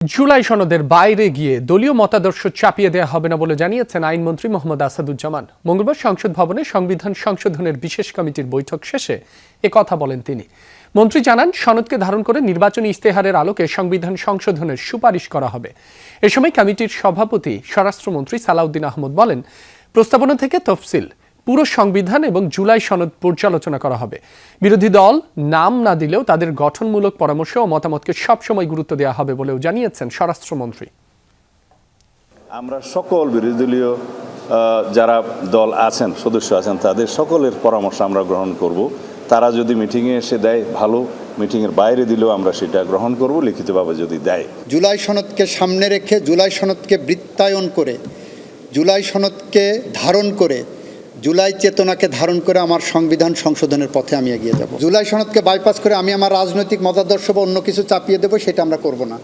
জুলাই সনদের বাইরে গিয়ে দলীয় মতাদর্শ চাপিয়ে দেওয়া হবে না বলে জানিয়েছেন আইনমন্ত্রী মোহাম্মদ আসাদুজ্জামান। মঙ্গলবার সংসদ ভবনে সংবিধান সংশোধনের বিশেষ কমিটির বৈঠক শেষে কথা বলেন তিনি। মন্ত্রী জানান, সনদকে ধারণ করে নির্বাচনী ইস্তেহারের আলোকে সংবিধান সংশোধনের সুপারিশ করা হবে। এ সময় কমিটির সভাপতি স্বরাষ্ট্রমন্ত্রী সালাউদ্দিন আহমদ বলেন, প্রস্তাবনা থেকে তফসিল, পুরো সংবিধান এবং জুলাই সনদ পর্যালোচনা করা হবে। বিরোধী দল নাম না দিলেও তাদের গঠনমূলক পরামর্শ ও মতামতকে সবসময় গুরুত্ব দেওয়া হবে বলেও জানিয়েছেন স্বরাষ্ট্রমন্ত্রী। আমরা সকল বিরোধী দলীয় যারা দল আছেন, সদস্য আছেন, তাদের সকলের পরামর্শ আমরা গ্রহণ করব। তারা যদি মিটিংয়ে এসে দেয় ভালো, মিটিংয়ের বাইরে দিলেও আমরা সেটা গ্রহণ করব, লিখিতভাবে যদি দেয়। জুলাই সনদকে সামনে রেখে, জুলাই সনদকে বৃত্তায়ন করে, জুলাই সনদকে ধারণ করে, জুলাই চেতনাকে ধারণ করে আমার সংবিধান সংশোধনের পথে আমি এগিয়ে যাব। জুলাই সনদকে বাইপাস করে আমি আমার রাজনৈতিক মতাদর্শ বা অন্য কিছু চাপিয়ে দেবো, সেটা আমরা করব না।